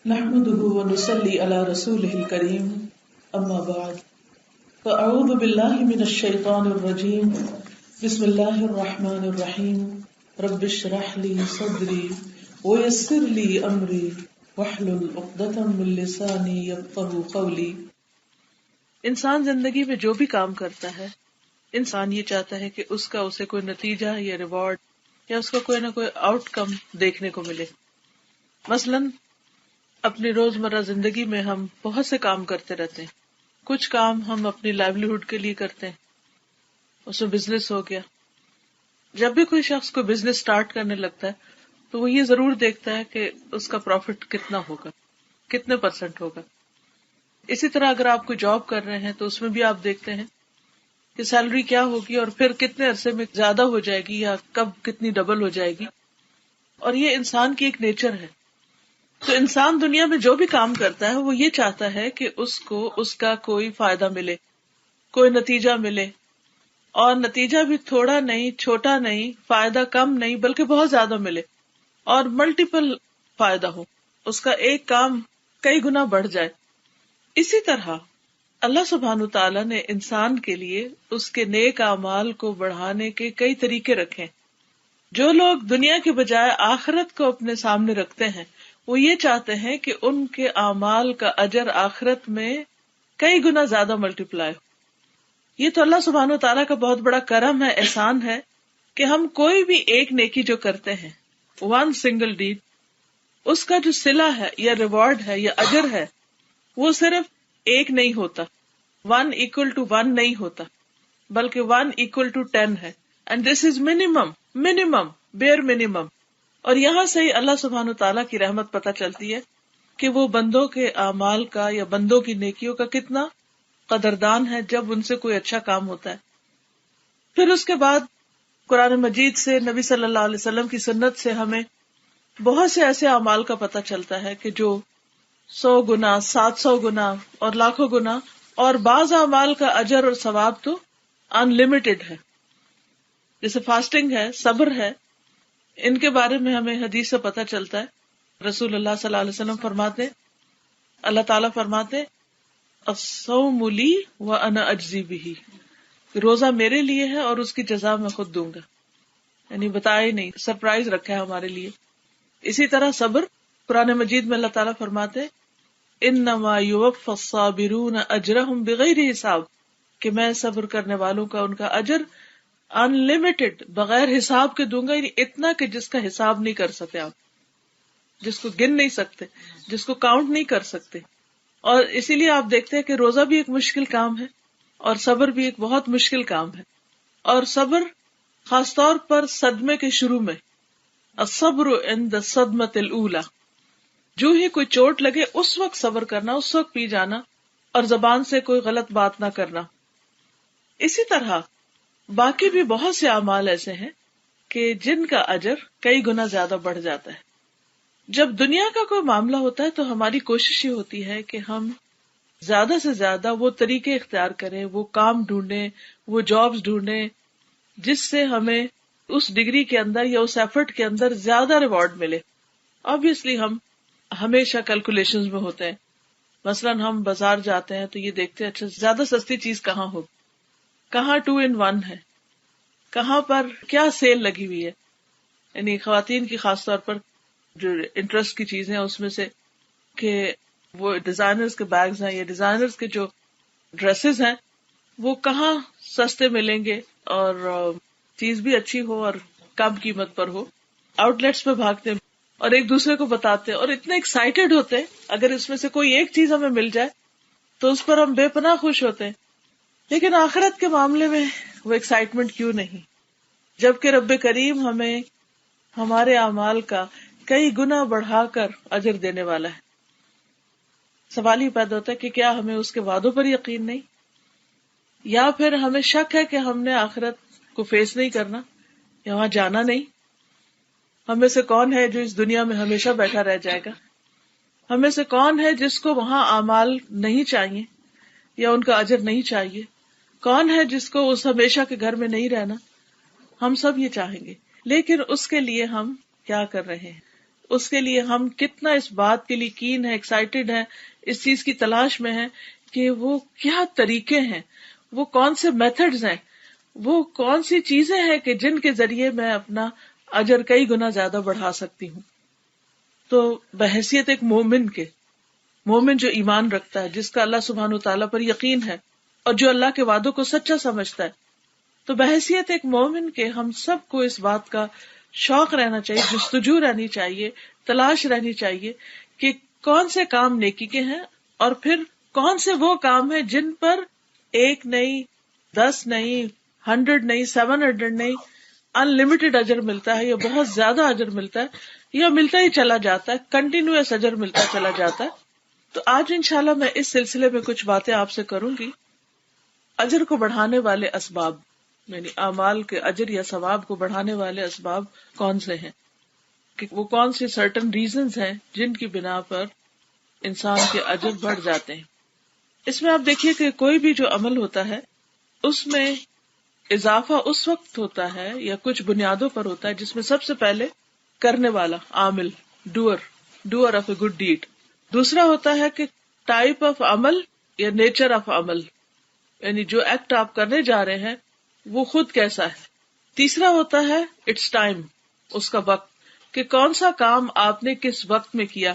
نحمده ونصلي على رسوله الكريم اما بعد فاعوذ بالله من الشيطان الرجيم بسم الله الرحمن الرحيم رب اشرح لي صدري ويسر لي امري واحلل عقدة من لساني يفقهوا قولي۔ انسان زندگی میں جو بھی کام کرتا ہے، انسان یہ چاہتا ہے کہ اس کا اسے کوئی نتیجہ یا ریوارڈ یا اس کا کوئی نہ کوئی آؤٹ کم دیکھنے کو ملے۔ مثلاً اپنی روزمرہ زندگی میں ہم بہت سے کام کرتے رہتے ہیں۔ کچھ کام ہم اپنی لائیولیہوڈ کے لیے کرتے ہیں، اس میں بزنس ہو گیا۔ جب بھی کوئی شخص کو بزنس سٹارٹ کرنے لگتا ہے تو وہ یہ ضرور دیکھتا ہے کہ اس کا پروفٹ کتنا ہوگا، کتنے % ہوگا۔ اسی طرح اگر آپ کوئی جاب کر رہے ہیں تو اس میں بھی آپ دیکھتے ہیں کہ سیلری کیا ہوگی اور پھر کتنے عرصے میں زیادہ ہو جائے گی یا کب کتنی ڈبل ہو جائے گی، اور یہ انسان کی ایک نیچر ہے۔ تو انسان دنیا میں جو بھی کام کرتا ہے وہ یہ چاہتا ہے کہ اس کو اس کا کوئی فائدہ ملے، کوئی نتیجہ ملے، اور نتیجہ بھی تھوڑا نہیں، چھوٹا نہیں، فائدہ کم نہیں، بلکہ بہت زیادہ ملے اور ملٹیپل فائدہ ہو، اس کا ایک کام کئی گنا بڑھ جائے۔ اسی طرح اللہ سبحانہ تعالیٰ نے انسان کے لیے اس کے نیک اعمال کو بڑھانے کے کئی طریقے رکھے۔ جو لوگ دنیا کے بجائے آخرت کو اپنے سامنے رکھتے ہیں وہ یہ چاہتے ہیں کہ ان کے اعمال کا اجر آخرت میں کئی گنا زیادہ ملٹیپلائی ہو۔ یہ تو اللہ سبحانہ تعالیٰ کا بہت بڑا کرم ہے، احسان ہے کہ ہم کوئی بھی ایک نیکی جو کرتے ہیں، ون سنگل ڈیڈ، اس کا جو صلہ ہے یا ریوارڈ ہے یا اجر ہے وہ صرف ایک نہیں ہوتا، 1 = 1 نہیں ہوتا، بلکہ 1 = 10 ہے، and this is minimum bare minimum. اور یہاں سے ہی اللہ سبحانہ تعالیٰ کی رحمت پتہ چلتی ہے کہ وہ بندوں کے اعمال کا یا بندوں کی نیکیوں کا کتنا قدردان ہے جب ان سے کوئی اچھا کام ہوتا ہے۔ پھر اس کے بعد قرآن مجید سے، نبی صلی اللہ علیہ وسلم کی سنت سے ہمیں بہت سے ایسے اعمال کا پتہ چلتا ہے کہ جو 100 گنا، 700 گنا اور لاکھوں گنا، اور بعض اعمال کا اجر اور ثواب تو ان لمیٹڈ ہے، جیسے فاسٹنگ ہے، صبر ہے۔ ان کے بارے میں ہمیں حدیث سے پتہ چلتا ہے، رسول اللہ صلی اللہ علیہ وسلم فرماتے، اللہ تعالیٰ فرماتے الصوم لی وانا اجزی بہ، روزہ میرے لیے ہے اور اس کی جزا میں خود دوں گا، یعنی بتایا ہی نہیں، سرپرائز رکھا ہے ہمارے لیے۔ اسی طرح صبر، قرآن مجید میں اللہ تعالیٰ فرماتے انما یوفی الصابرون اجرہم بغیر حساب، کہ میں صبر کرنے والوں کا ان کا اجر ان لمیٹڈ، بغیر حساب کے دوں گا، یعنی اتنا کہ جس کا حساب نہیں کر سکتے آپ، جس کو گن نہیں سکتے، جس کو کاؤنٹ نہیں کر سکتے۔ اور اسی لیے آپ دیکھتے ہیں کہ روزہ بھی ایک مشکل کام ہے اور صبر بھی ایک بہت مشکل کام ہے، اور صبر خاص طور پر صدمے کے شروع میں، الصبر عند الصدمۃ الاولی، جو ہی کوئی چوٹ لگے اس وقت صبر کرنا، اس وقت پی جانا اور زبان سے کوئی غلط بات نہ کرنا۔ اسی طرح باقی بھی بہت سے اعمال ایسے ہیں کہ جن کا اجر کئی گنا زیادہ بڑھ جاتا ہے۔ جب دنیا کا کوئی معاملہ ہوتا ہے تو ہماری کوشش یہ ہوتی ہے کہ ہم زیادہ سے زیادہ وہ طریقے اختیار کریں، وہ کام ڈھونڈیں، وہ جابز ڈھونڈیں جس سے ہمیں اس ڈگری کے اندر یا اس ایفرٹ کے اندر زیادہ ریوارڈ ملے۔ آبویسلی ہم ہمیشہ کیلکولیشنز میں ہوتے ہیں، مثلاً ہم بازار جاتے ہیں تو یہ دیکھتے ہیں اچھا زیادہ سستی چیز کہاں ہوگی، کہاں 2 in 1 ہے، کہاں پر کیا سیل لگی ہوئی ہے۔ یعنی خواتین کی خاص طور پر جو انٹرسٹ کی چیزیں ہیں اس میں سے کہ وہ ڈیزائنرز کے بیگز ہیں یا ڈیزائنرز کے جو ڈریسز ہیں وہ کہاں سستے ملیں گے اور چیز بھی اچھی ہو اور کم قیمت پر ہو۔ آؤٹ لیٹس پہ بھاگتے ہیں اور ایک دوسرے کو بتاتے ہیں اور اتنے ایکسائٹیڈ ہوتے ہیں اگر اس میں سے کوئی ایک چیز ہمیں مل جائے تو اس پر ہم بے پناہ خوش ہوتے ہیں۔ لیکن آخرت کے معاملے میں وہ ایکسائٹمنٹ کیوں نہیں، جبکہ رب کریم ہمیں ہمارے اعمال کا کئی گنا بڑھا کر اجر دینے والا ہے۔ سوال یہ پیدا ہوتا ہے کہ کیا ہمیں اس کے وعدوں پر یقین نہیں، یا پھر ہمیں شک ہے کہ ہم نے آخرت کو فیس نہیں کرنا یا وہاں جانا نہیں۔ ہم میں سے کون ہے جو اس دنیا میں ہمیشہ بیٹھا رہ جائے گا؟ ہم میں سے کون ہے جس کو وہاں اعمال نہیں چاہیے یا ان کا اجر نہیں چاہیے؟ کون ہے جس کو اس ہمیشہ کے گھر میں نہیں رہنا؟ ہم سب یہ چاہیں گے، لیکن اس کے لیے ہم کیا کر رہے ہیں؟ اس کے لیے ہم کتنا اس بات کے لیے کین ہے، ایکسائٹیڈ ہے، اس چیز کی تلاش میں ہے کہ وہ کیا طریقے ہیں، وہ کون سے میتھڈز ہیں، وہ کون سی چیزیں ہیں کہ جن کے ذریعے میں اپنا اجر کئی گنا زیادہ بڑھا سکتی ہوں. تو بحیثیت ایک مومن جو ایمان رکھتا ہے، جس کا اللہ سبحانہ وتعالیٰ پر یقین ہے اور جو اللہ کے وعدوں کو سچا سمجھتا ہے، تو بحیثیت ایک مومن کے ہم سب کو اس بات کا شوق رہنا چاہیے، جستجو رہنی چاہیے، تلاش رہنی چاہیے کہ کون سے کام نیکی کے ہیں اور پھر کون سے وہ کام ہیں جن پر 1 نہیں، 10 نہیں، 100 نہیں، 700 نہیں، انلمیٹڈ اجر ملتا ہے یا بہت زیادہ اجر ملتا ہے یا ملتا ہی چلا جاتا ہے، کنٹینیوس اجر ملتا چلا جاتا ہے. تو آج انشاءاللہ میں اس سلسلے میں کچھ باتیں آپ سے کروں گی. اجر کو بڑھانے والے اسباب، یعنی اعمال کے اجر یا ثواب کو بڑھانے والے اسباب کون سے ہیں، کہ وہ کون سی سرٹن ریزنز ہیں جن کی بنا پر انسان کے اجر بڑھ جاتے ہیں. اس میں آپ دیکھیے کہ کوئی بھی جو عمل ہوتا ہے اس میں اضافہ اس وقت ہوتا ہے یا کچھ بنیادوں پر ہوتا ہے جس میں سب سے پہلے کرنے والا عامل، doer of a good deed. دوسرا ہوتا ہے کہ ٹائپ آف عمل یا نیچر آف عمل، یعنی جو ایکٹ آپ کرنے جا رہے ہیں وہ خود کیسا ہے. تیسرا ہوتا ہے اٹس ٹائم، اس کا وقت، کہ کون سا کام آپ نے کس وقت میں کیا.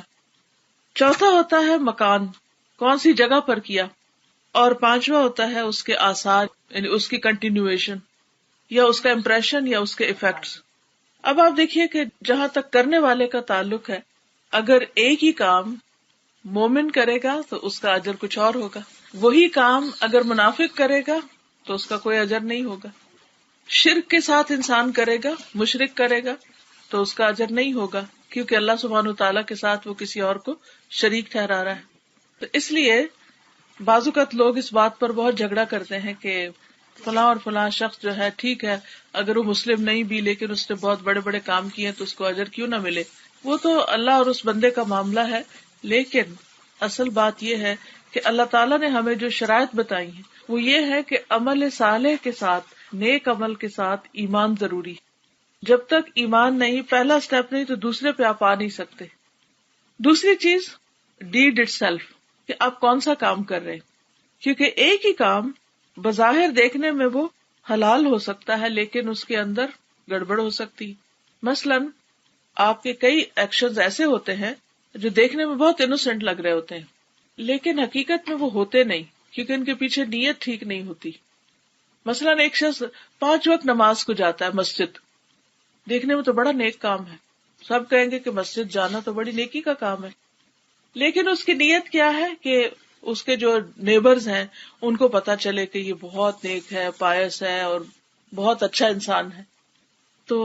چوتھا ہوتا ہے مکان، کون سی جگہ پر کیا. اور پانچواں ہوتا ہے اس کے آثار، یعنی اس کی کنٹینیویشن یا اس کا امپریشن یا اس کے ایفیکٹس. اب آپ دیکھیے کہ جہاں تک کرنے والے کا تعلق ہے، اگر ایک ہی کام مومن کرے گا تو اس کا اجر کچھ اور ہوگا، وہی کام اگر منافق کرے گا تو اس کا کوئی اجر نہیں ہوگا. شرک کے ساتھ انسان کرے گا، مشرک کرے گا تو اس کا اجر نہیں ہوگا، کیونکہ اللہ سبحانہ وتعالیٰ کے ساتھ وہ کسی اور کو شریک ٹھہرا رہا ہے. تو اس لیے بعض اوقات لوگ اس بات پر بہت جھگڑا کرتے ہیں کہ فلاں اور فلاں شخص جو ہے ٹھیک ہے، اگر وہ مسلم نہیں بھی لیکن اس نے بہت بڑے بڑے کام کیے تو اس کو اجر کیوں نہ ملے. وہ تو اللہ اور اس بندے کا معاملہ ہے، لیکن اصل بات یہ ہے کہ اللہ تعالیٰ نے ہمیں جو شرائط بتائی ہیں وہ یہ ہے کہ عمل صالح کے ساتھ، نیک عمل کے ساتھ ایمان ضروری. جب تک ایمان نہیں، پہلا سٹیپ نہیں، تو دوسرے پہ آپ آ نہیں سکتے. دوسری چیز ڈیڈ اٹ سیلف، کہ آپ کون سا کام کر رہے ہیں، کیونکہ ایک ہی کام بظاہر دیکھنے میں وہ حلال ہو سکتا ہے لیکن اس کے اندر گڑبڑ ہو سکتی. مثلاً آپ کے کئی ایکشنز ایسے ہوتے ہیں جو دیکھنے میں بہت انوسینٹ لگ رہے ہوتے ہیں لیکن حقیقت میں وہ ہوتے نہیں، کیونکہ ان کے پیچھے نیت ٹھیک نہیں ہوتی. مثلاً ایک شخص 5 وقت نماز کو جاتا ہے مسجد، دیکھنے میں تو بڑا نیک کام ہے، سب کہیں گے کہ مسجد جانا تو بڑی نیکی کا کام ہے، لیکن اس کی نیت کیا ہے کہ اس کے جو نیبرز ہیں ان کو پتا چلے کہ یہ بہت نیک ہے، پائس ہے اور بہت اچھا انسان ہے. تو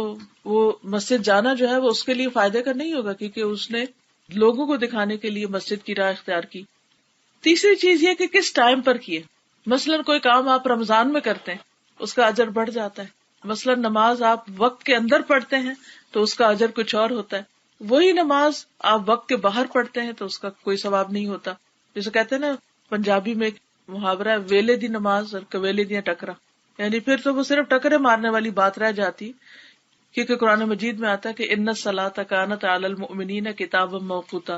وہ مسجد جانا جو ہے وہ اس کے لیے فائدے کا نہیں ہوگا، کیونکہ اس نے لوگوں کو دکھانے کے لیے مسجد کی راہ اختیار کی. تیسری چیز یہ کہ کس ٹائم پر کیے. مثلاً کوئی کام آپ رمضان میں کرتے ہیں اس کا اجر بڑھ جاتا ہے. مثلاً نماز آپ وقت کے اندر پڑھتے ہیں تو اس کا اجر کچھ اور ہوتا ہے. وہی نماز آپ وقت کے باہر پڑھتے ہیں تو اس کا کوئی ثواب نہیں ہوتا. جیسے کہتے ہیں نا پنجابی میں ایک محاورہ ہے، ویلے دی نماز اور کویلے دیا ٹکرا، یعنی پھر تو وہ صرف ٹکرے مارنے والی بات رہ جاتی، کیونکہ قرآن مجید میں آتا ہے کہ ان الصلاۃ کانت علی المؤمنین کتابا موقوتا،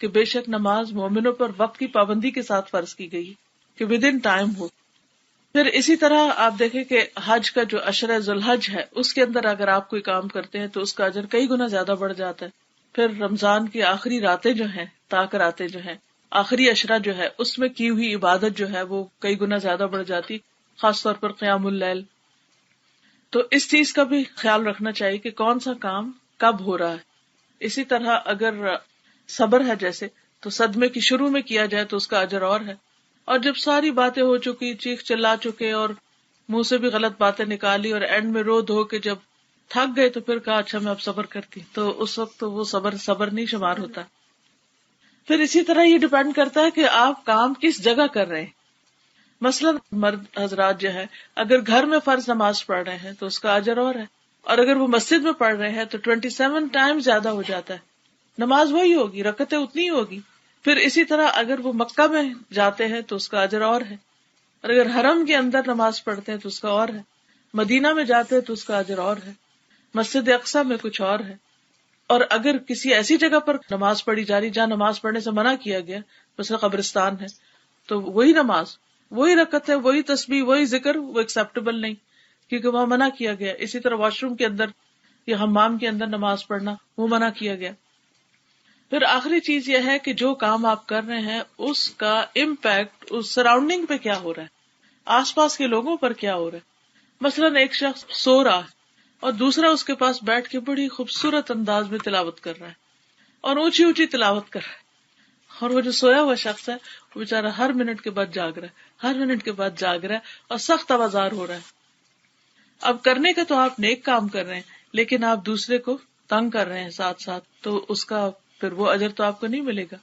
کہ بے شک نماز مومنوں پر وقت کی پابندی کے ساتھ فرض کی گئی کہ ود ان ٹائم ہو. پھر اسی طرح آپ دیکھیں کہ حج کا جو عشرہ ذوالحج ہے اس کے اندر اگر آپ کوئی کام کرتے ہیں تو اس کا اجر کئی گنا زیادہ بڑھ جاتا ہے. پھر رمضان کی آخری راتیں جو ہیں، طاق راتیں جو ہیں، آخری عشرہ جو ہے اس میں کی ہوئی عبادت جو ہے وہ کئی گنا زیادہ بڑھ جاتی، خاص طور پر قیام اللیل. تو اس چیز کا بھی خیال رکھنا چاہیے کہ کون سا کام کب ہو رہا ہے. اسی طرح اگر صبر ہے جیسے، تو صدمے کی شروع میں کیا جائے تو اس کا اجر اور ہے، اور جب ساری باتیں ہو چکی، چیخ چلا چکے اور منہ سے بھی غلط باتیں نکالی اور اینڈ میں رو دھو کے جب تھک گئے تو پھر کہا اچھا میں اب صبر کرتی، تو اس وقت تو وہ صبر نہیں شمار ہوتا. پھر اسی طرح یہ ڈپینڈ کرتا ہے کہ آپ کام کس جگہ کر رہے ہیں. مثلاً مرد حضرات جو ہے اگر گھر میں فرض نماز پڑھ رہے ہیں تو اس کا اجر اور ہے، اور اگر وہ مسجد میں پڑھ رہے ہیں تو 27 ٹائم زیادہ ہو جاتا ہے. نماز وہی ہوگی، رکعتیں اتنی ہی ہوگی. پھر اسی طرح اگر وہ مکہ میں جاتے ہیں تو اس کا اجر اور ہے، اور اگر حرم کے اندر نماز پڑھتے ہیں تو اس کا اور ہے. مدینہ میں جاتے ہیں تو اس کا اجر اور ہے. مسجد اقصی میں کچھ اور ہے. اور اگر کسی ایسی جگہ پر نماز پڑھی جا رہی جہاں نماز پڑھنے سے منع کیا گیا، مثلا قبرستان ہے، تو وہی نماز، وہی رکعت ہے، وہی تسبیح، وہی ذکر، وہ ایکسیپٹیبل نہیں، کیونکہ وہاں منع کیا گیا. اسی طرح واش روم کے اندر یا حمام کے اندر نماز پڑھنا وہ منع کیا گیا. پھر آخری چیز یہ ہے کہ جو کام آپ کر رہے ہیں اس کا امپیکٹ اس سراؤنڈنگ پہ کیا ہو رہا ہے، آس پاس کے لوگوں پر کیا ہو رہا ہے. مثلاً ایک شخص سو رہا ہے اور دوسرا اس کے پاس بیٹھ کے بڑی خوبصورت انداز میں تلاوت کر رہا ہے اور اونچی اونچی تلاوت کر رہا ہے، اور وہ جو سویا ہوا شخص ہے وہ بیچارہ ہر منٹ کے بعد جاگ رہا ہے، ہر منٹ کے بعد جاگ رہا ہے اور سخت آوازار ہو رہا ہے. اب کرنے کا تو آپ نیک کام کر رہے ہیں، لیکن آپ دوسرے کو تنگ کر رہے ہیں ساتھ ساتھ، تو اس کا پھر وہ اجر تو آپ کو نہیں ملے گا.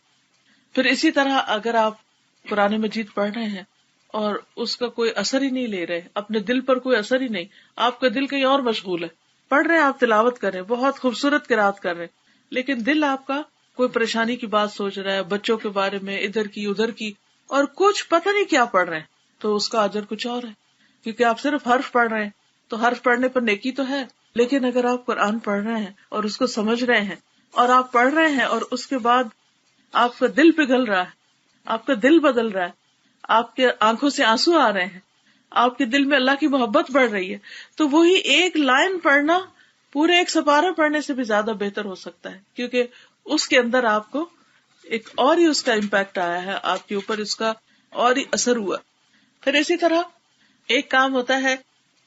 پھر اسی طرح اگر آپ قرآن مجید پڑھ رہے ہیں اور اس کا کوئی اثر ہی نہیں لے رہے، اپنے دل پر کوئی اثر ہی نہیں، آپ کا دل کہیں اور مشغول ہے، پڑھ رہے ہیں، آپ تلاوت کر رہے ہیں، بہت خوبصورت قرات کر رہے ہیں، لیکن دل آپ کا کوئی پریشانی کی بات سوچ رہا ہے، بچوں کے بارے میں، ادھر کی ادھر کی، اور کچھ پتہ نہیں کیا پڑھ رہے ہیں، تو اس کا اجر کچھ اور ہے. کیونکہ آپ صرف حرف پڑھ رہے ہیں تو حرف پڑھنے پر نیکی تو ہے، لیکن اگر آپ قرآن پڑھ رہے ہیں اور اس کو سمجھ رہے ہیں اور آپ پڑھ رہے ہیں اور اس کے بعد آپ کا دل پگھل رہا ہے، آپ کا دل بدل رہا ہے، آپ کے آنکھوں سے آنسو آ رہے ہیں، آپ کے دل میں اللہ کی محبت بڑھ رہی ہے، تو وہی ایک لائن پڑھنا پورے ایک سپارہ پڑھنے سے بھی زیادہ بہتر ہو سکتا ہے، کیونکہ اس کے اندر آپ کو ایک اور ہی اس کا امپیکٹ آیا ہے، آپ کے اوپر اس کا اور ہی اثر ہوا. پھر اسی طرح ایک کام ہوتا ہے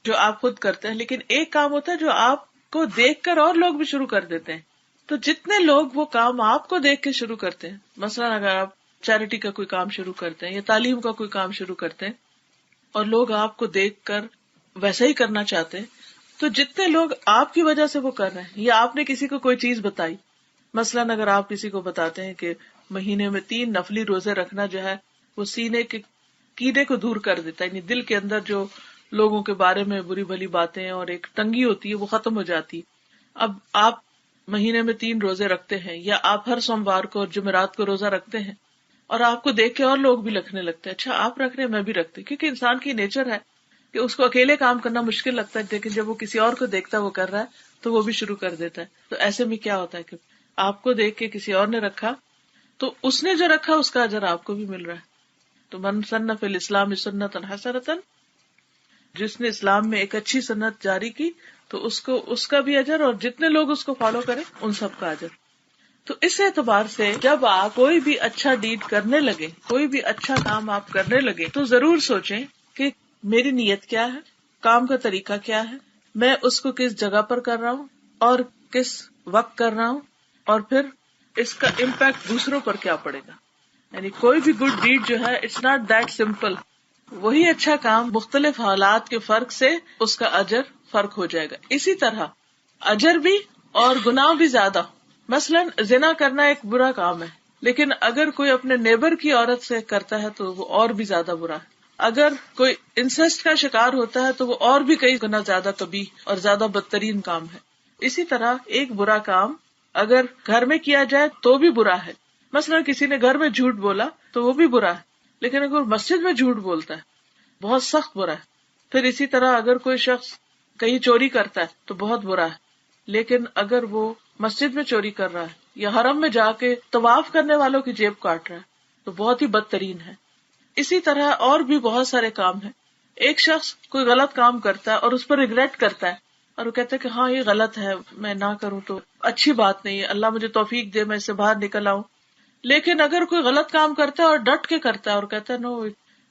جو آپ خود کرتے ہیں، لیکن ایک کام ہوتا ہے جو آپ کو دیکھ کر اور لوگ بھی شروع کر دیتے ہیں. تو جتنے لوگ وہ کام آپ کو دیکھ کے شروع کرتے ہیں، مثلا اگر آپ چیریٹی کا کوئی کام شروع کرتے ہیں یا تعلیم کا کوئی کام شروع کرتے ہیں اور لوگ آپ کو دیکھ کر ویسا ہی کرنا چاہتے ہیں، تو جتنے لوگ آپ کی وجہ سے وہ کر رہے ہیں، یا آپ نے کسی کو کوئی چیز بتائی، مثلاً اگر آپ کسی کو بتاتے ہیں کہ مہینے میں 3 نفلی روزے رکھنا جو ہے وہ سینے کے کیڑے کو دور کر دیتا ہے، یعنی دل کے اندر جو لوگوں کے بارے میں بری بھلی باتیں اور ایک تنگی ہوتی ہے وہ ختم ہو جاتی. اب آپ مہینے میں 3 روزے رکھتے ہیں، یا آپ ہر سوموار کو اور جمعرات کو روزہ رکھتے ہیں، اور آپ کو دیکھ کے اور لوگ بھی رکھنے لگتے ہیں، اچھا آپ رکھ رہے ہیں میں بھی رکھتی، کیونکہ انسان کی نیچر ہے کہ اس کو اکیلے کام کرنا مشکل لگتا ہے، لیکن جب وہ کسی اور کو دیکھتا ہے وہ کر رہا ہے تو وہ بھی شروع کر دیتا ہے. تو ایسے میں کیا ہوتا ہے کہ آپ کو دیکھ کے کسی اور نے رکھا تو اس نے جو رکھا اس کا اجر آپ کو بھی مل رہا ہے. تو من سن فی الاسلام سنۃ حسنۃ، جس نے اسلام میں ایک اچھی سنت جاری کی تو اس کا بھی اجر، اور جتنے لوگ اس کو فالو کریں ان سب کا اجر. تو اس اعتبار سے جب آپ کوئی بھی اچھا ڈیڈ کرنے لگے، کوئی بھی اچھا کام آپ کرنے لگے، تو ضرور سوچیں کہ میری نیت کیا ہے، کام کا طریقہ کیا ہے، میں اس کو کس جگہ پر کر رہا ہوں اور کس وقت کر رہا ہوں، اور پھر اس کا امپیکٹ دوسروں پر کیا پڑے گا. یعنی کوئی بھی گڈ ڈیڈ جو ہے اٹس ناٹ دیٹ سمپل. وہی اچھا کام مختلف حالات کے فرق سے اس کا اجر فرق ہو جائے گا. اسی طرح اجر بھی اور گناہ بھی زیادہ. مثلاً زنا کرنا ایک برا کام ہے، لیکن اگر کوئی اپنے نیبر کی عورت سے کرتا ہے تو وہ اور بھی زیادہ برا ہے. اگر کوئی انسسٹ کا شکار ہوتا ہے تو وہ اور بھی کئی گنا زیادہ قبیح اور زیادہ بدترین کام ہے. اسی طرح ایک برا کام اگر گھر میں کیا جائے تو بھی برا ہے. مثلا کسی نے گھر میں جھوٹ بولا تو وہ بھی برا ہے، لیکن اگر مسجد میں جھوٹ بولتا ہے بہت سخت برا ہے. پھر اسی طرح اگر کوئی شخص کہیں چوری کرتا ہے تو بہت برا ہے، لیکن اگر وہ مسجد میں چوری کر رہا ہے یا حرم میں جا کے طواف کرنے والوں کی جیب کاٹ رہا ہے تو بہت ہی بدترین ہے. اسی طرح اور بھی بہت سارے کام ہیں. ایک شخص کوئی غلط کام کرتا ہے اور اس پر ریگریٹ کرتا ہے اور وہ کہتا ہے کہ ہاں یہ غلط ہے، میں نہ کروں تو اچھی بات نہیں ہے، اللہ مجھے توفیق دے میں اس سے باہر نکل آؤں. لیکن اگر کوئی غلط کام کرتا ہے اور ڈٹ کے کرتا ہے اور کہتا ہے نو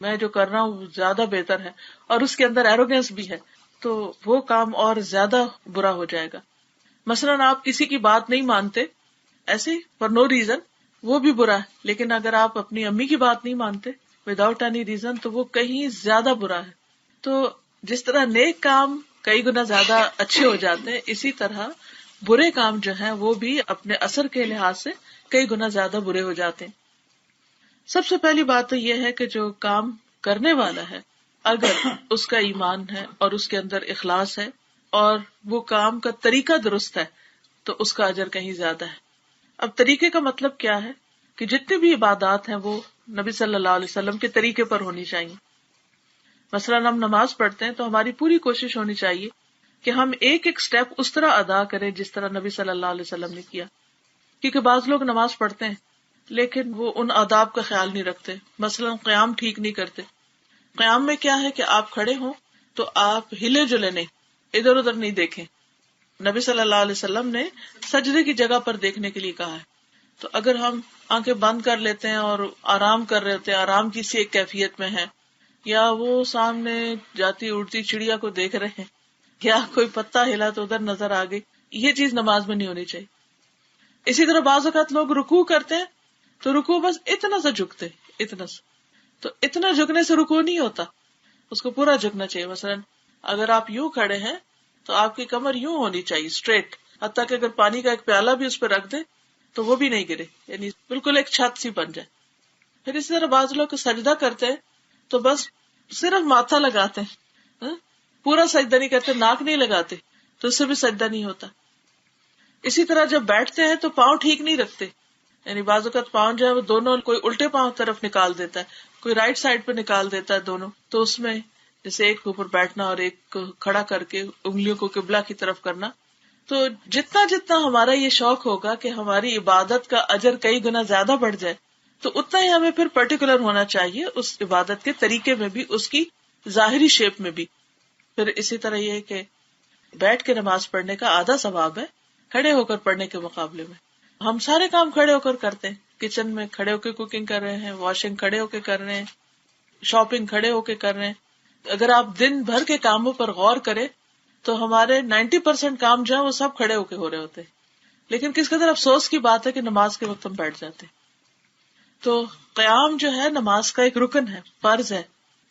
میں جو کر رہا ہوں وہ زیادہ بہتر ہے، اور اس کے اندر ایروگینس بھی ہے، تو وہ کام اور زیادہ برا ہو جائے گا. مثلاً آپ کسی کی بات نہیں مانتے ایسے فار نو ریزن، وہ بھی برا ہے. لیکن اگر آپ اپنی امی کی بات نہیں مانتے وداؤٹ اینی ریزن تو وہ کہیں زیادہ برا ہے. تو جس طرح نیک کام کئی گنا زیادہ اچھے ہو جاتے ہیں، اسی طرح برے کام جو ہیں وہ بھی اپنے اثر کے لحاظ سے کئی گنا زیادہ برے ہو جاتے ہیں. سب سے پہلی بات تو یہ ہے کہ جو کام کرنے والا ہے اگر اس کا ایمان ہے اور اس کے اندر اخلاص ہے اور وہ کام کا طریقہ درست ہے تو اس کا اجر کہیں زیادہ ہے. اب طریقے کا مطلب کیا ہے کہ جتنی بھی عبادات ہیں وہ نبی صلی اللہ علیہ وسلم کے طریقے پر ہونی چاہیے. مثلاً ہم نماز پڑھتے ہیں تو ہماری پوری کوشش ہونی چاہیے کہ ہم ایک ایک سٹیپ اس طرح ادا کریں جس طرح نبی صلی اللہ علیہ وسلم نے کیا. کیونکہ بعض لوگ نماز پڑھتے ہیں لیکن وہ ان آداب کا خیال نہیں رکھتے. مثلا قیام ٹھیک نہیں کرتے. قیام میں کیا ہے کہ آپ کھڑے ہوں تو آپ ہلے جلے نہیں, ادھر ادھر نہیں دیکھیں. نبی صلی اللہ علیہ وسلم نے سجدے کی جگہ پر دیکھنے کے لیے کہا ہے. تو اگر ہم آنکھیں بند کر لیتے ہیں اور آرام کر رہے ہوتے ہیں, آرام کی سی ایک کیفیت میں ہے, یا وہ سامنے جاتی اڑتی چڑیا کو دیکھ رہے ہیں, یا کوئی پتا ہلا تو ادھر نظر آ گئی, یہ چیز نماز میں نہیں ہونی چاہیے. اسی طرح بعض اوقات لوگ رکوع کرتے ہیں تو رکوع بس اتنا سا جھکتے, اتنا سا, تو اتنا جھکنے سے رکوع نہیں ہوتا, اس کو پورا جھکنا چاہیے. مثلا اگر آپ یوں کھڑے ہیں تو آپ کی کمر یوں ہونی چاہیے اسٹریٹ, حتیٰ کہ اگر پانی کا ایک پیالہ بھی اس پہ رکھ دے تو وہ بھی نہیں گرے, یعنی بالکل ایک چھت سی بن جائے. پھر اسی طرح بعض لوگ سجدہ کرتے ہیں تو بس صرف ماتھا لگاتے ہیں, پورا سجدہ نہیں کرتے, ناک نہیں لگاتے, تو اس سے بھی سجدہ نہیں ہوتا. اسی طرح جب بیٹھتے ہیں تو پاؤں ٹھیک نہیں رکھتے, یعنی بعض اوقات پاؤں جو ہے وہ دونوں, کوئی الٹے پاؤں طرف نکال دیتا ہے, کوئی رائٹ سائڈ پہ نکال دیتا ہے دونوں. تو اس میں جیسے ایک کے اوپر بیٹھنا اور ایک کو کھڑا کر کے انگلیوں کو قبلہ کی طرف کرنا. تو جتنا جتنا ہمارا یہ شوق ہوگا کہ ہماری عبادت کا اجر کئی گنا زیادہ بڑھ جائے, تو اتنا ہی ہمیں پھر پرٹیکولر ہونا چاہیے اس عبادت کے طریقے میں بھی, اس کی ظاہری شیپ میں بھی. پھر اسی طرح یہ کہ بیٹھ کے نماز پڑھنے کا آدھا ثواب ہے کھڑے ہو کر پڑھنے کے مقابلے میں. ہم سارے کام کھڑے ہو کر کرتے ہیں, کچن میں کھڑے ہو کے کوکنگ کر رہے ہیں, واشنگ کھڑے ہو کے کر رہے ہیں, شاپنگ کھڑے ہو کے کر رہے ہیں. اگر آپ دن بھر کے کاموں پر غور کریں تو ہمارے 90% کام جو ہے وہ سب کھڑے ہو کے ہو رہے ہوتے ہیں. لیکن کس قدر افسوس کی بات ہے کہ نماز کے وقت ہم بیٹھ جاتے ہیں. تو قیام جو ہے نماز کا ایک رکن ہے, فرض ہے.